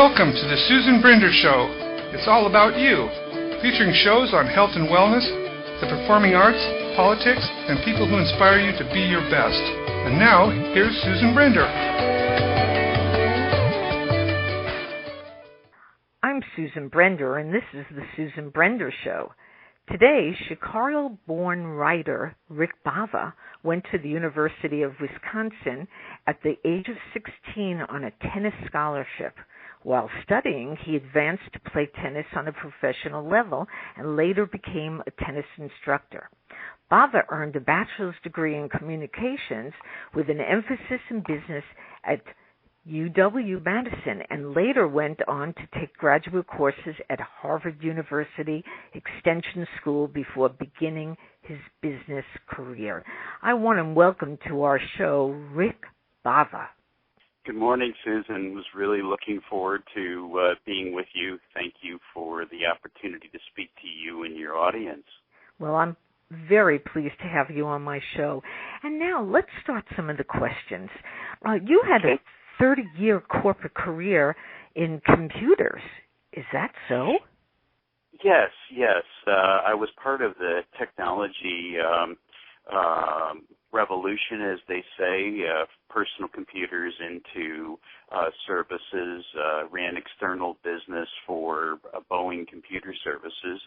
Welcome to the Susan Brender Show. It's all about you, featuring shows on health and wellness, the performing arts, politics, and people who inspire you to be your best. And now, here's Susan Brender. I'm Susan Brender, and this is the Susan Brender Show. Today, Chicago-born writer Rick Bava went to the University of Wisconsin at the age of 16 on a tennis scholarship. While studying, he advanced to play tennis on a professional level and later became a tennis instructor. Bava earned a bachelor's degree in communications with an emphasis in business at UW-Madison and later went on to take graduate courses at Harvard University Extension School before beginning his business career. I want to welcome to our show Rick Bava. Good morning, Susan. Was really looking forward to being with you. Thank you for the opportunity to speak to you and your audience. Well, I'm very pleased to have you on my show. And now let's start some of the questions. You had a 30-year corporate career in computers. Is that so? Yes. I was part of the technology revolution, as they say, personal computers into services, ran external business for Boeing Computer Services,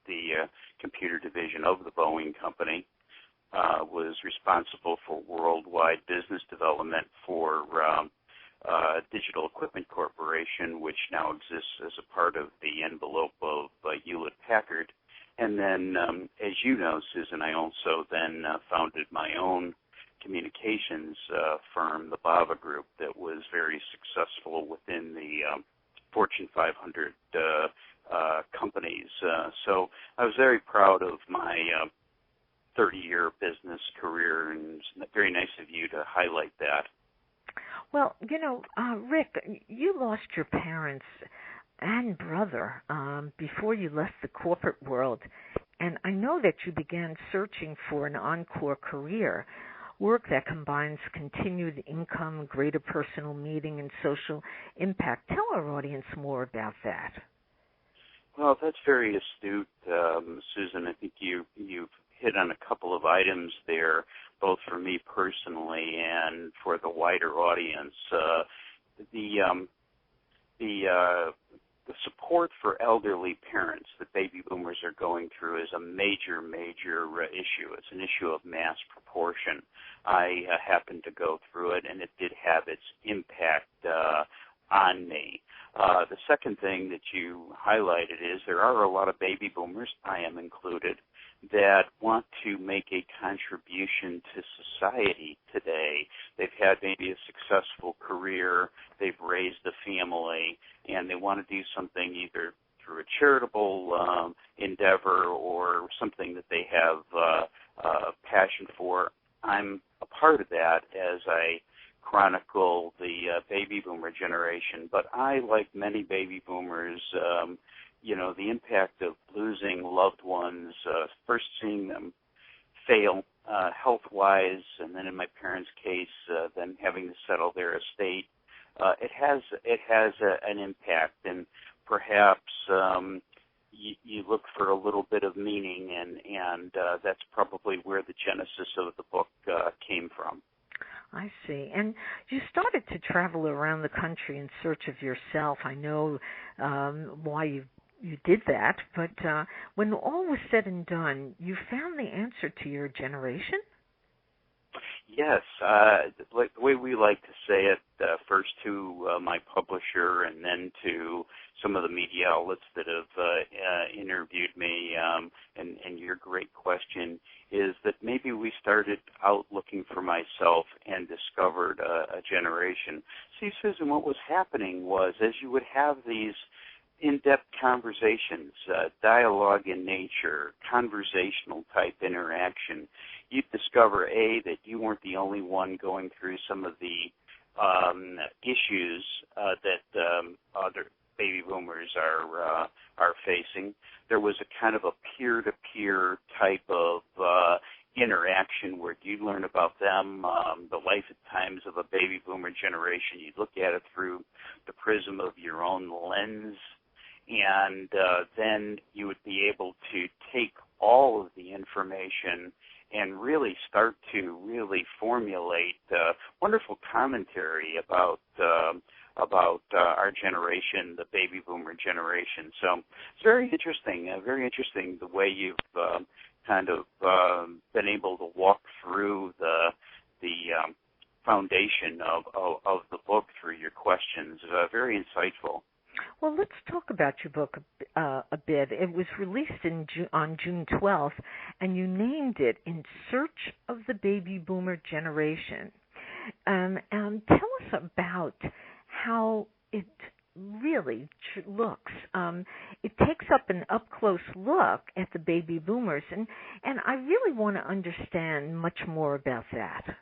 the computer division of the Boeing company, was responsible for worldwide business development for Digital Equipment Corporation, which now exists as a part of the envelope of Hewlett-Packard. And then, as you know, Susan, I also then founded my own communications firm, the Bava Group, that was very successful within the Fortune 500 companies. So I was very proud of my 30-year business career, and it's very nice of you to highlight that. Well, Rick, you lost your parents and brother before you left the corporate world, and I know that you began searching for an encore career, work that combines continued income, greater personal meaning, and social impact. Tell our audience more about that. Well, that's very astute, Susan. I think you've hit on a couple of items there, both for me personally and for the wider audience. The support for elderly parents that baby boomers are going through is a major issue. It's an issue of mass proportion. I happened to go through it, and it did have its impact on me. The second thing that you highlighted is there are a lot of baby boomers, I am included, that want to make a contribution to society today. They've had maybe a successful career, they've raised a family, and they want to do something either through a charitable endeavor or something that they have passion for. I'm a part of that as I chronicle the baby boomer generation, but I, like many baby boomers, the impact of losing loved ones, first seeing them fail health-wise, and then in my parents' case, then having to settle their estate, it has an impact, and perhaps you look for a little bit of meaning, and that's probably where the genesis of the book came from. I see. And you started to travel around the country in search of yourself. I know why you did that, but when all was said and done, you found the answer to your generation? Yes. The way we like to say it, first to my publisher and then to some of the media outlets that have interviewed me, and your great question is that maybe we started out looking for myself and discovered a generation. See, Susan, what was happening was as you would have these in-depth conversations, dialogue in nature, conversational type interaction, you'd discover, A, that you weren't the only one going through some of the issues that other baby boomers are facing. There was a kind of a peer-to-peer type of interaction where you learn about them, the life and times of a baby boomer generation. You look at it through the prism of your own lens, and then you would be able to take all of the information and really start to really formulate wonderful commentary about our generation, the baby boomer generation. So it's very interesting the way you've kind of been able to walk through the foundation of the book through your questions. Very insightful. Well, let's talk about your book a bit. It was released on June 12th, and you named it In Search of the Baby Boomer Generation. And tell us about how it really looks. It takes up an up-close look at the baby boomers, and I really want to understand much more about that.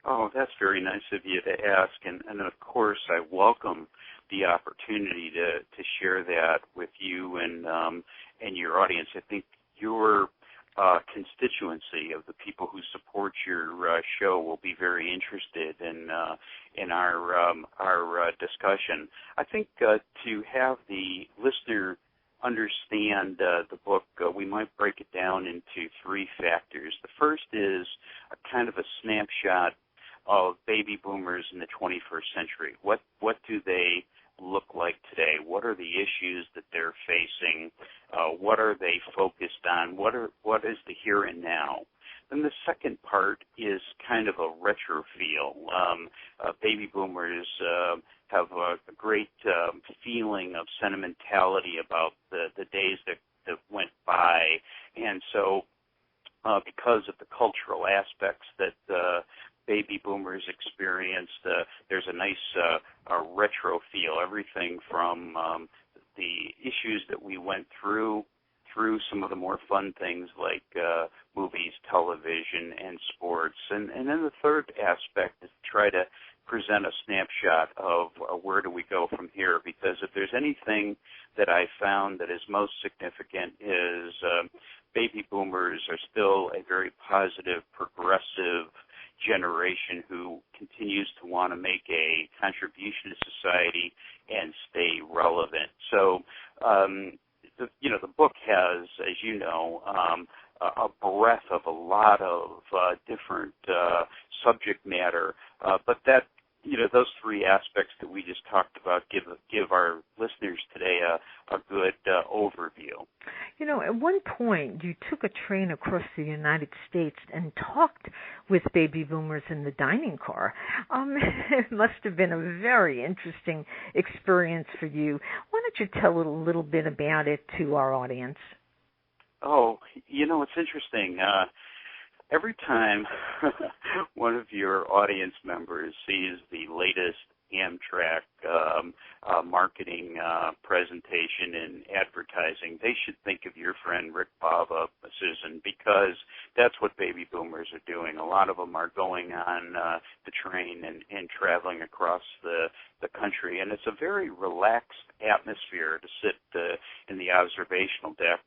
Oh, that's very nice of you to ask, and of course I welcome the opportunity to share that with you and your audience. I think your constituency of the people who support your show will be very interested in our discussion. I think to have the listener understand the book, we might break it down into three factors. The first is a kind of a snapshot of baby boomers in the 21st century. What do they look like today? What are the issues that they're facing? What are they focused on? What is the here and now? Then the second part is kind of a retro feel. Baby boomers have a great feeling of sentimentality about the days that went by, and so because of the cultural aspects that baby boomers experienced, there's a nice retro feel. Everything from the issues that we went through some of the more fun things like movies, television, and sports. And then the third aspect is to try to present a snapshot of where do we go from here, because if there's anything that I found that is most significant is baby boomers are still a very positive, progressive generation who continues to want to make a contribution to society and stay relevant. So, the book has, as you know, a breadth of a lot of different subject matter, but that, those three aspects that we just talked about give our listeners today a good overview. At one point, you took a train across the United States and talked with baby boomers in the dining car. It must have been a very interesting experience for you. Why don't you tell a little bit about it to our audience? Oh, it's interesting. Every time one of your audience members sees the latest Amtrak marketing presentation and advertising, they should think of your friend Rick Bava, Susan, because that's what baby boomers are doing. A lot of them are going on the train and traveling across the country, and it's a very relaxed atmosphere to sit in the observational deck,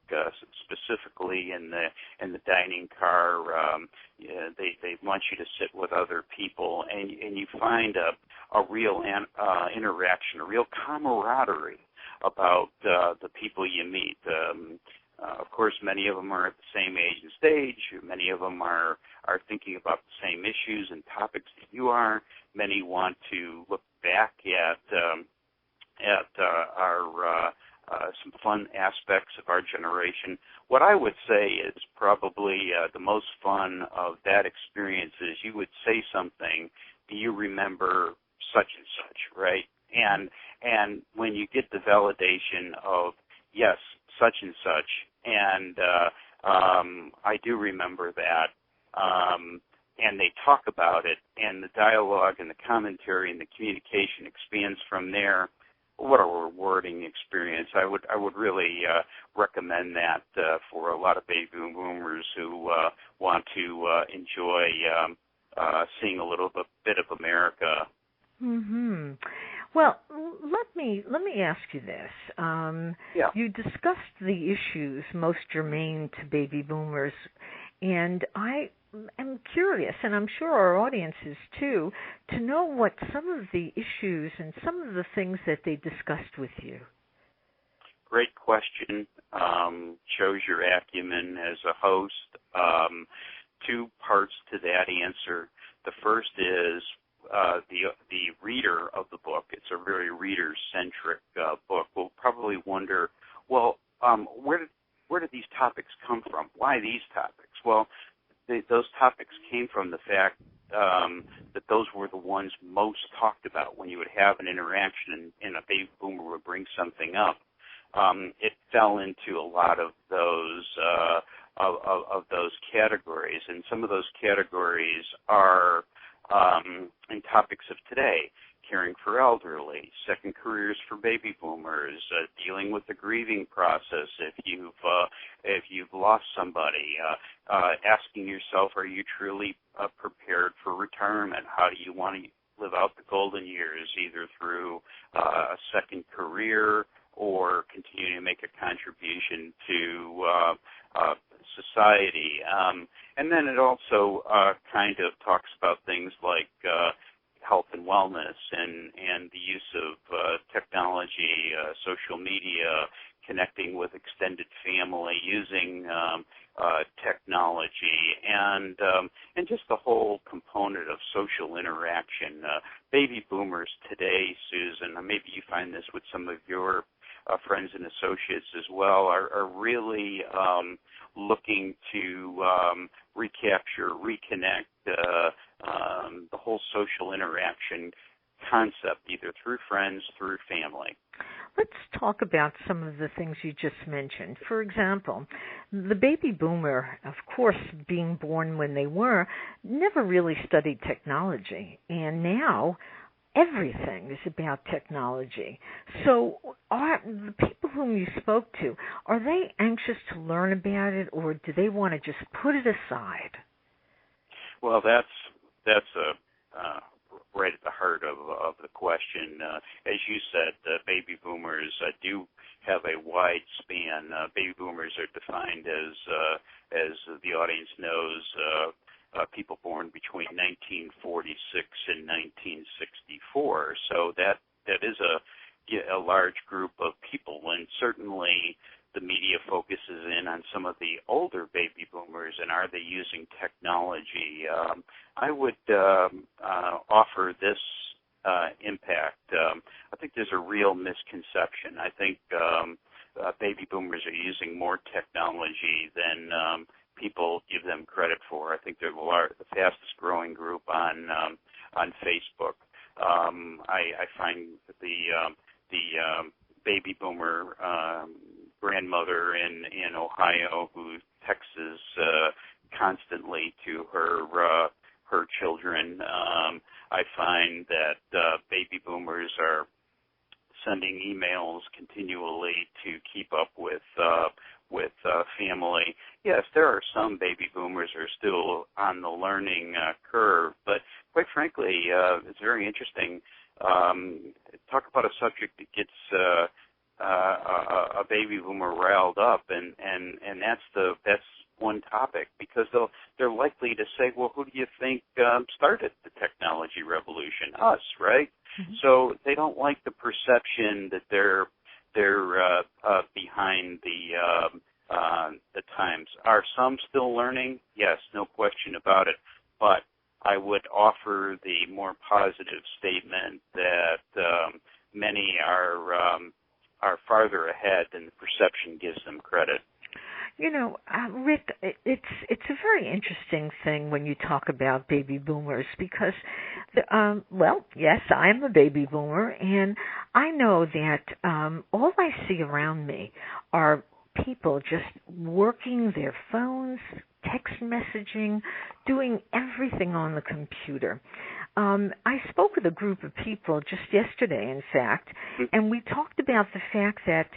specifically in the dining car. They want you to sit with other people, and you find a real interaction, a real camaraderie about the people you meet. Of course, many of them are at the same age and stage. Many of them are thinking about the same issues and topics that you are. Many want to look back at our some fun aspects of our generation. What I would say is probably the most fun of that experience is you would say something, do you remember such and such, right? And when you get the validation of, yes, such and such, and I do remember that, and they talk about it, and the dialogue and the commentary and the communication expands from there, what a rewarding experience. I would really recommend that for a lot of baby boomers who want to enjoy seeing a little bit of America. Mm-hmm. Well, let me ask you this. Yeah. You discussed the issues most germane to baby boomers, And I am curious, and I'm sure our audience is too, to know what some of the issues and some of the things that they discussed with you. Great question. Shows your acumen as a host. Two parts to that answer. The first is the reader of the book. It's a very reader-centric book. Will probably wonder, well, where did these topics come from? Why these topics? Well, those topics came from the fact that those were the ones most talked about when you would have an interaction and a baby boomer would bring something up. It fell into a lot of those categories, and some of those categories are in topics of today: caring for elderly, second careers for baby boomers, dealing with the grieving process if you've lost somebody, asking yourself, are you truly prepared for retirement? How do you want to live out the golden years, either through a second career or continuing to make a contribution to society. And then it also kind of talks about things like health and wellness and the use of technology, social media, connecting with extended family, using technology, and just the whole component of social interaction. Baby boomers today, Susan, maybe you find this with some of your friends and associates as well, are really looking to recapture, reconnect the whole social interaction concept, either through friends, through family. Let's talk about some of the things you just mentioned. For example, the baby boomer, of course, being born when they were, never really studied technology. And now everything is about technology. So are the people whom you spoke to, are they anxious to learn about it, or do they want to just put it aside? Well, that's right at the heart of the question. As you said, baby boomers do have a wide span. Baby boomers are defined as the audience knows, people born between 1946 and 1964. So that is a large group of people, and certainly the media focuses in on some of the older baby boomers and are they using technology. I would offer this impact. I think there's a real misconception. I think baby boomers are using more technology than people give them credit for. I think they're the fastest growing group on Facebook. I find the baby boomer grandmother in Ohio who texts constantly to her children. I find that baby boomers are sending emails continually to keep up with family. Yes, there are some baby boomers who are still on the learning curve, but quite frankly, it's very interesting. Talk about a subject that gets a baby boomer riled up, and that's one topic, because they're likely to say, well, who do you think started the technology revolution? Us, right? Mm-hmm. So they don't like the perception that they're behind the times. Are some still learning? Yes, no question about it. But I would offer the more positive statement that many are farther ahead than the perception gives them credit. You know, Rick, it's a very interesting thing when you talk about baby boomers because, well, yes, I am a baby boomer, and I know that all I see around me are people just working their phones, text messaging, doing everything on the computer. I spoke with a group of people just yesterday, in fact, and we talked about the fact that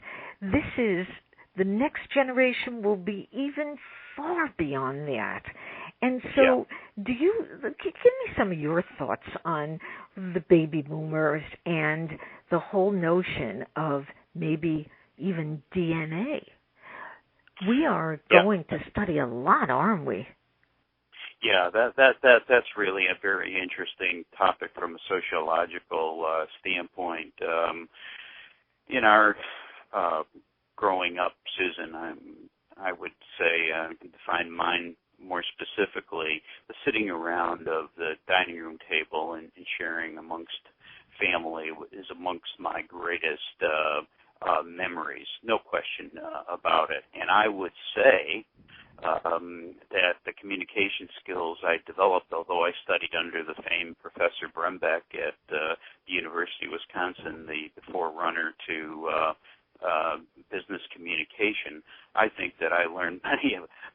the next generation will be even far beyond that. And so give me some of your thoughts on the baby boomers and the whole notion of maybe even DNA. We are going to study a lot, aren't we? Yeah, that's really a very interesting topic from a sociological standpoint. In our growing up, Susan, I would say I can define mine more specifically. The sitting around of the dining room table and sharing amongst family is amongst my greatest memories, no question about it. And I would say that the communication skills I developed, although I studied under the famed Professor Brender at the University of Wisconsin, the forerunner to business communication, I think that I learned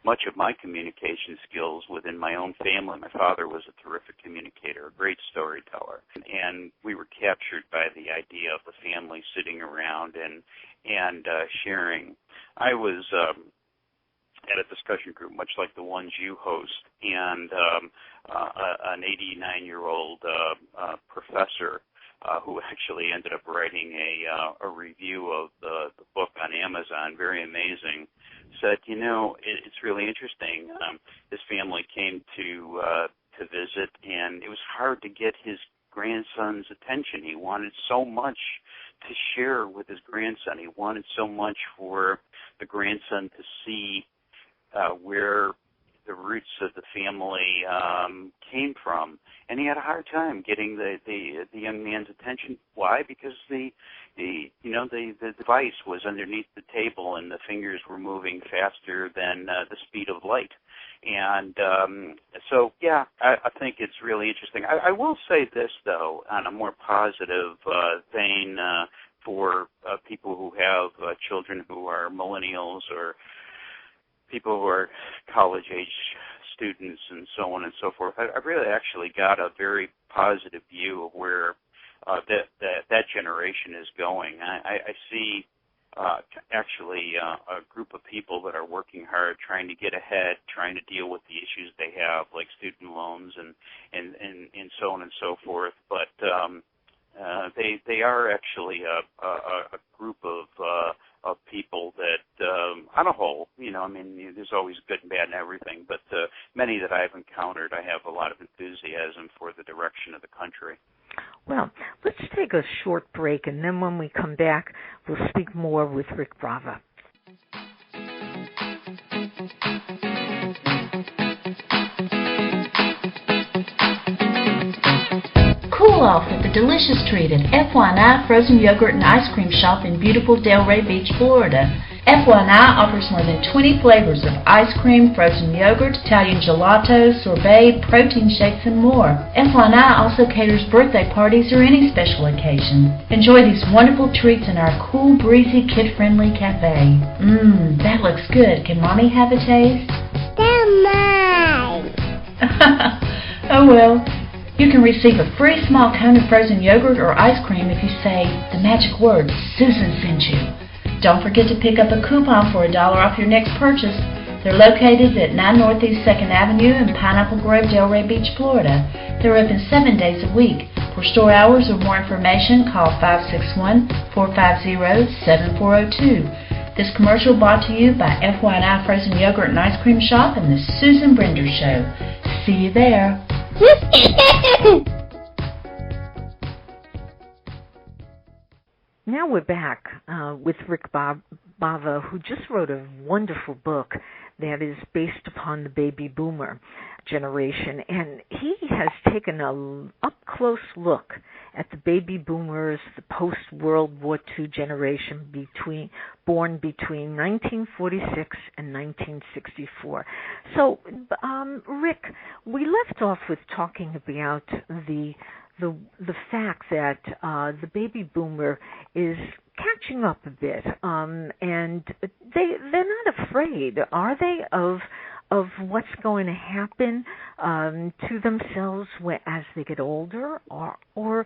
much of my communication skills within my own family. My father was a terrific communicator, a great storyteller, and we were captured by the idea of the family sitting around and sharing. I was at a discussion group much like the ones you host, and an 89-year-old professor who actually ended up writing a review of the book on Amazon, very amazing, said, it's really interesting. His family came to visit, and it was hard to get his grandson's attention. He wanted so much to share with his grandson. He wanted so much for the grandson to see where the roots of the family came from, and he had a hard time getting the young man's attention. Why? Because the device was underneath the table, and the fingers were moving faster than the speed of light. And so, yeah, I think it's really interesting. I will say this, though, on a more positive vein for people who have children who are millennials or people who are college-age students and so on and so forth. I really actually got a very positive view of where that generation is going. I see actually a group of people that are working hard, trying to get ahead, trying to deal with the issues they have, like student loans and so on and so forth. But they are actually a group of people that, on a whole, there's always good and bad and everything, but many that I've encountered, I have a lot of enthusiasm for the direction of the country. Well, let's take a short break, and then when we come back, we'll speak more with Rick Bava. Cool off at the delicious treat at FYI Frozen Yogurt and Ice Cream Shop in beautiful Delray Beach, Florida. FYI offers more than 20 flavors of ice cream, frozen yogurt, Italian gelato, sorbet, protein shakes, and more. FYI also caters birthday parties or any special occasion. Enjoy these wonderful treats in our cool, breezy, kid-friendly cafe. That looks good. Can Mommy have a taste? They're mine. Oh well. You can receive a free small cone of frozen yogurt or ice cream if you say the magic word, Susan sent you. Don't forget to pick up a coupon for $1 off your next purchase. They're located at 9 Northeast 2nd Avenue in Pineapple Grove, Delray Beach, Florida. They're open 7 days a week. For store hours or more information, call 561-450-7402. This commercial brought to you by FYI Frozen Yogurt and Ice Cream Shop and the Susan Brender Show. See you there. Now we're back with Rick Bava, who just wrote a wonderful book that is based upon the baby boomer generation, and he has taken a up-close look at the baby boomers, the post-World War II generation born between 1946 and 1964. So, Rick, we left off with talking about the fact that the baby boomer is catching up a bit, and they're not afraid, are they, of what's going to happen to themselves as they get older, or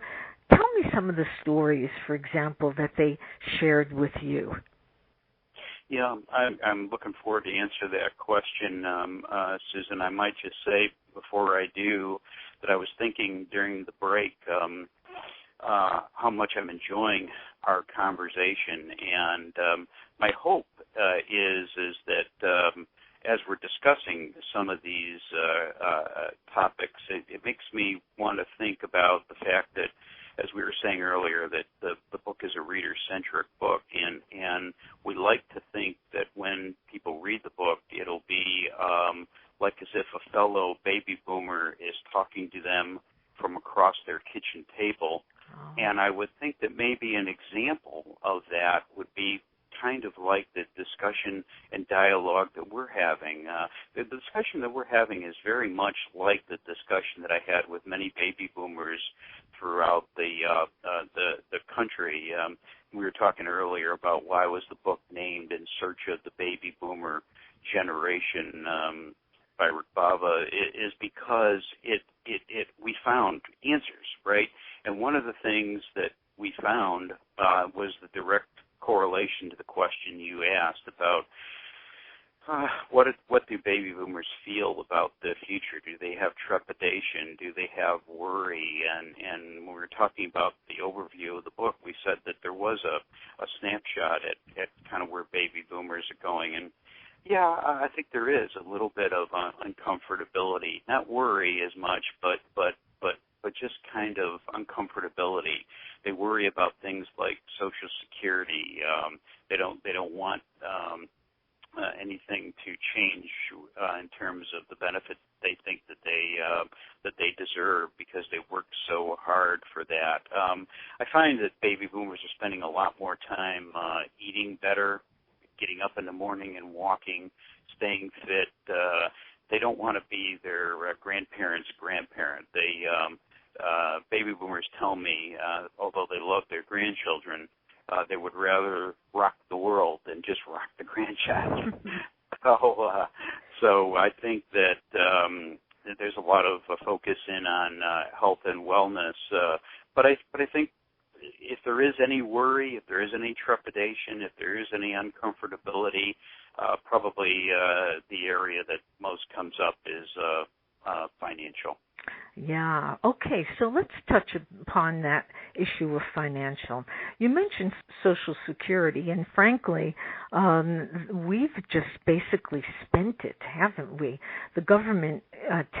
tell me some of the stories, for example, that they shared with you. Yeah, I'm looking forward to answer that question, Susan. I might just say before I do that I was thinking during the break how much I'm enjoying our conversation, and my hope is that as we're discussing some of these topics, it makes me want to think about the fact that, as we were saying earlier, that the book is a reader-centric book, and we like to think that when people read the book, it'll be like as if a fellow baby boomer is talking to them from across their kitchen table. Oh. And I would think that maybe an example of that would be kind of like the discussion and dialogue that we're having. The discussion that we're having is very much like the discussion that I had with many baby boomers throughout the country. We were talking earlier about why was the book named In Search of the Baby Boomer Generation by Rick Bava, is because we found answers, right? And one of the things that we found was the direct correlation to the question you asked about what do baby boomers feel about the future? Do they have trepidation? Do they have worry? And when we were talking about the overview of the book, we said that there was a snapshot at kind of where baby boomers are going. And yeah, I think there is a little bit of uncomfortability, not worry as much, but just kind of uncomfortability. They worry about things like Social Security. They don't want anything to change in terms of the benefits they think that they deserve because they worked so hard for that. I find that baby boomers are spending a lot more time eating better, getting up in the morning and walking, staying fit. They don't want to be their grandparents' grandparent. Baby boomers tell me, although they love their grandchildren, they would rather rock the world than just rock the grandchild. So I think that there's a lot of focus in on health and wellness. But I think if there is any worry, if there is any trepidation, if there is any uncomfortability, probably the area that most comes up is financial. Yeah. Okay, so let's touch upon that issue of financial. You mentioned Social Security, and frankly, we've just basically spent it, haven't we? The government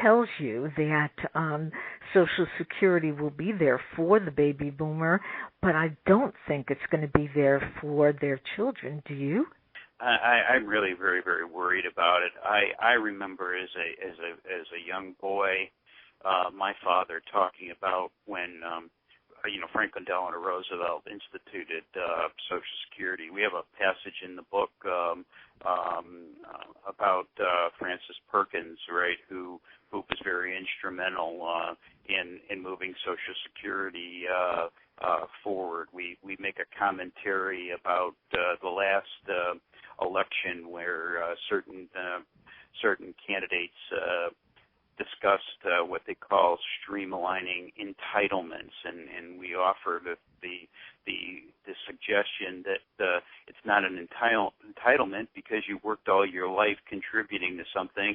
tells you that Social Security will be there for the baby boomer, but I don't think it's going to be there for their children. Do you? I'm really very, very worried about it. I remember as a young boy, my father talking about when Franklin Delano Roosevelt instituted Social Security. We have a passage in the book about Francis Perkins, right, who was very instrumental in moving Social Security forward. We make a commentary about the last election where certain candidates discussed what they call streamlining entitlements, and we offer the suggestion that it's not an entitlement because you worked all your life contributing to something,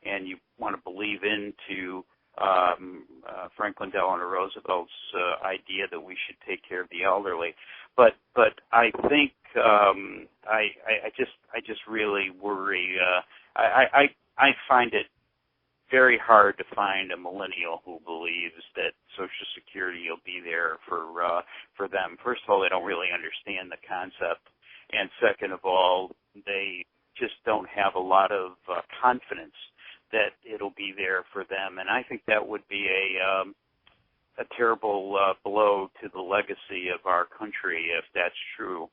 and you want to believe into Franklin Delano Roosevelt's idea that we should take care of the elderly. But I think I just really worry. I find it very hard to find a millennial who believes that Social Security will be there for them. First of all, they don't really understand the concept, and second of all, they just don't have a lot of confidence that it'll be there for them. And I think that would be a terrible blow to the legacy of our country if that's true.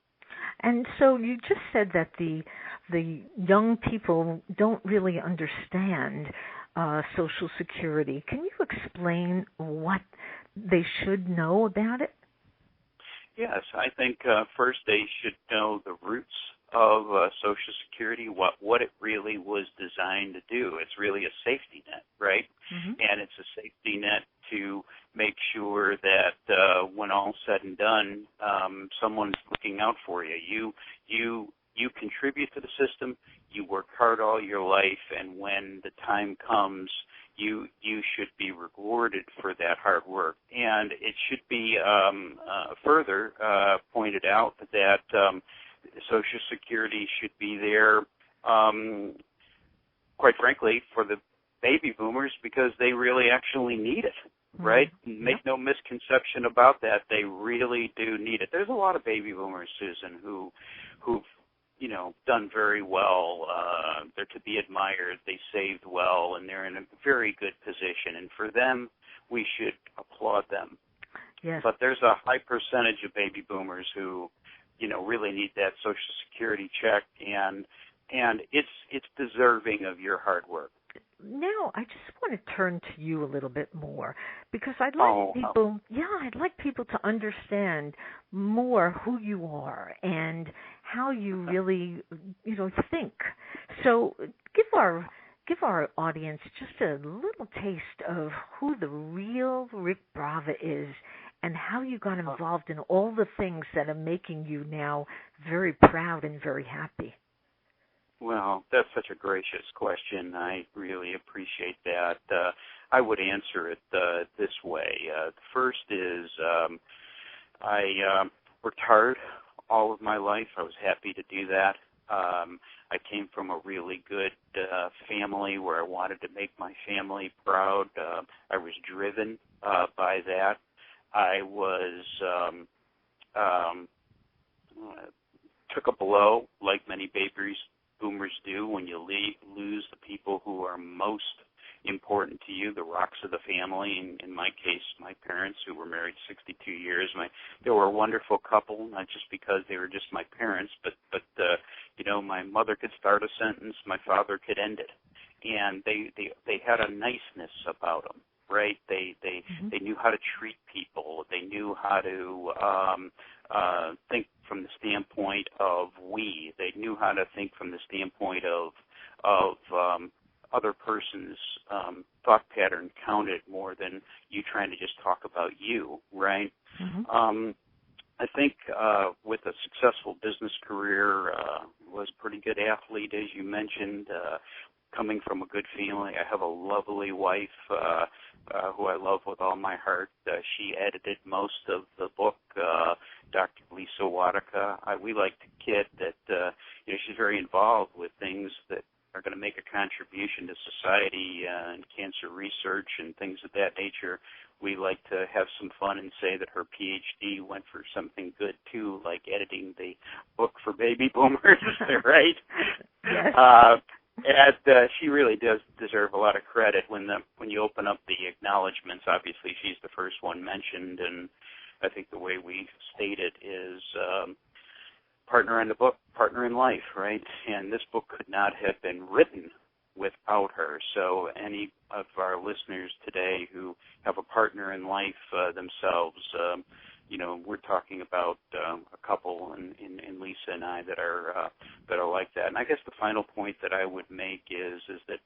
And so you just said that the young people don't really understand Social Security. Can you explain what they should know about it? Yes, I think first they should know the roots of Social Security, what it really was designed to do. It's really a safety net, right? Mm-hmm. And it's a safety net to make sure that when all's said and done, someone's looking out for you. You contribute to the system, you work hard all your life, and when the time comes, you should be rewarded for that hard work. And it should be further pointed out that Social Security should be there, quite frankly, for the baby boomers because they really actually need it, right? Make no misconception about that. They really do need it. There's a lot of baby boomers, Susan, who've done very well. They're to be admired. They saved well, and they're in a very good position. And for them, we should applaud them. Yes. But there's a high percentage of baby boomers who, really need that Social Security check, and it's deserving of your hard work. Now, I just want to turn to you a little bit more because I'd like people to understand more who you are and how you really, think. So, give our audience just a little taste of who the real Rick Bava is and how you got involved in all the things that are making you now very proud and very happy. Well, that's such a gracious question. I really appreciate that. I would answer it this way. The first is I worked hard all of my life. I was happy to do that. I came from a really good family where I wanted to make my family proud. I was driven by that. I was took a blow like many baby boomers do when you lose the people who are most important to you, the rocks of the family. In my case, my parents, who were married 62 years, they were a wonderful couple, not just because they were just my parents, but my mother could start a sentence, my father could end it, and they had a niceness about them, right? They knew how to treat people. They knew how to think from the standpoint of we. They knew how to think from the standpoint of other person's thought pattern counted more than you trying to just talk about you, right? I think with a successful business career, was a pretty good athlete, as you mentioned, coming from a good family. I have a lovely wife who I love with all my heart. She edited most of the book, Dr. Lisa Wadika. We like to kid that she's very involved with things that are going to make a contribution to society and cancer research and things of that nature. We like to have some fun and say that her PhD went for something good, too, like editing the book for baby boomers, right? Yes. And she really does deserve a lot of credit. When you open up the acknowledgments, obviously she's the first one mentioned, and I think the way we state it is partner in the book, partner in life, right? And this book could not have been written without her. So any of our listeners today who have a partner in life themselves, we're talking about a couple in Lisa and I that are like that. And I guess the final point that I would make is that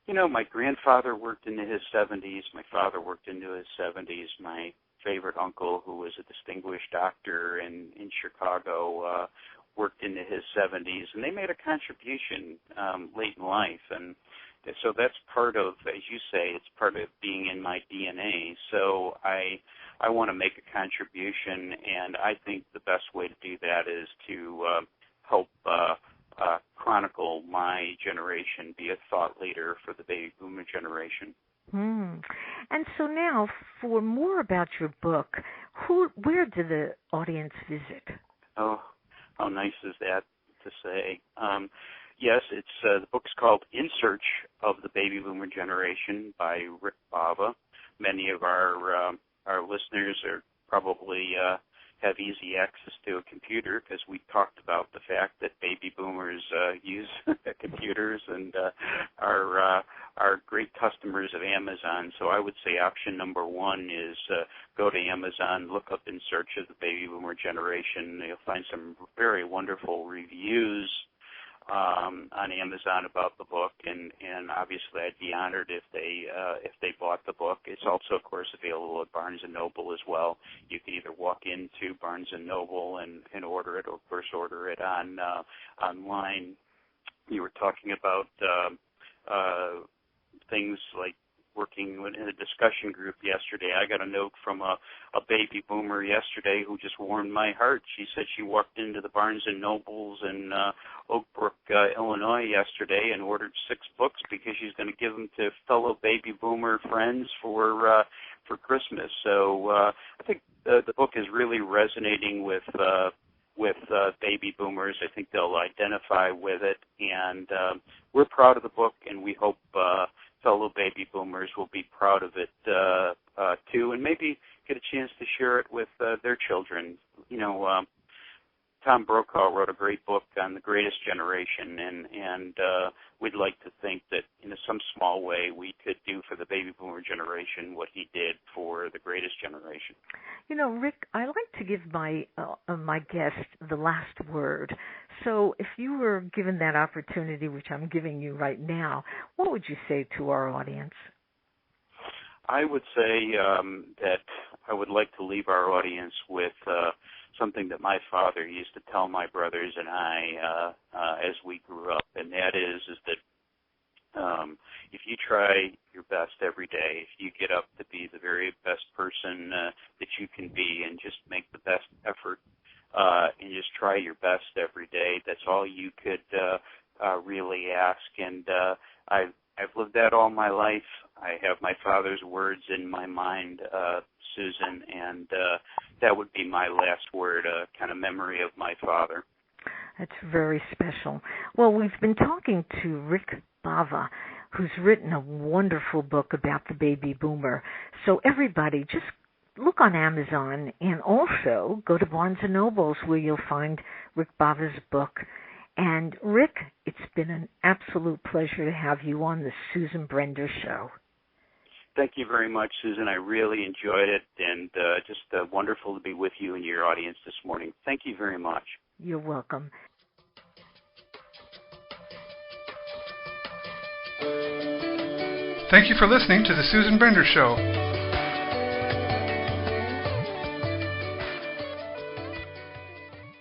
my grandfather worked into his 70s. My father worked into his 70s. My favorite uncle, who was a distinguished doctor in Chicago, worked into his 70s, and they made a contribution late in life. And so that's part of, as you say, it's part of being in my DNA. So I want to make a contribution, and I think the best way to do that is to help chronicle my generation, be a thought leader for the baby boomer generation. And so now, for more about your book, where do the audience visit? Oh, how nice is that to say? Yes, it's the book's called In Search of the Baby Boomer Generation by Rick Bava. Many of our listeners are probably have easy access to a computer because we talked about the fact that baby boomers use computers and are great customers of Amazon. So I would say option number one is go to Amazon, look up In Search of the Baby Boomer Generation. You'll find some very wonderful reviews on Amazon about the book, and obviously I'd be honored if they bought the book. It's also, of course, available at Barnes & Noble as well. You can either walk into Barnes & Noble and order it, or of course order it online. You were talking about things like working in a discussion group yesterday. I got a note from a baby boomer yesterday who just warmed my heart. She said she walked into the Barnes & Nobles in Oak Brook, Illinois yesterday and ordered 6 books because she's going to give them to fellow baby boomer friends for Christmas. So I think the book is really resonating with baby boomers. I think they'll identify with it, and we're proud of the book, and we hope fellow baby boomers will be proud of it too, and maybe get a chance to share it with their children. You know, Tom Brokaw wrote a great book on the greatest generation, and we'd like to think that in some small way we could do for the baby boomer generation what he did for the greatest generation. You know, Rick, I like to give my guest the last word. So if you were given that opportunity, which I'm giving you right now, what would you say to our audience? I would say that I would like to leave our audience with something that my father used to tell my brothers and I as we grew up, and that is that if you try your best every day, if you get up to be the very best person that you can be and just make the best effort and just try your best every day, that's all you could really ask. And I've lived that all my life. I have my father's words in my mind, Susan, and that would be my last word, kind of memory of my father. That's very special. Well, we've been talking to Rick Bava, who's written a wonderful book about the baby boomer. So everybody, just look on Amazon and also go to Barnes & Nobles where you'll find Rick Bava's book. And Rick, it's been an absolute pleasure to have you on the Susan Brender Show. Thank you very much, Susan. I really enjoyed it, and just wonderful to be with you and your audience this morning. Thank you very much. You're welcome. Thank you for listening to the Susan Brender Show.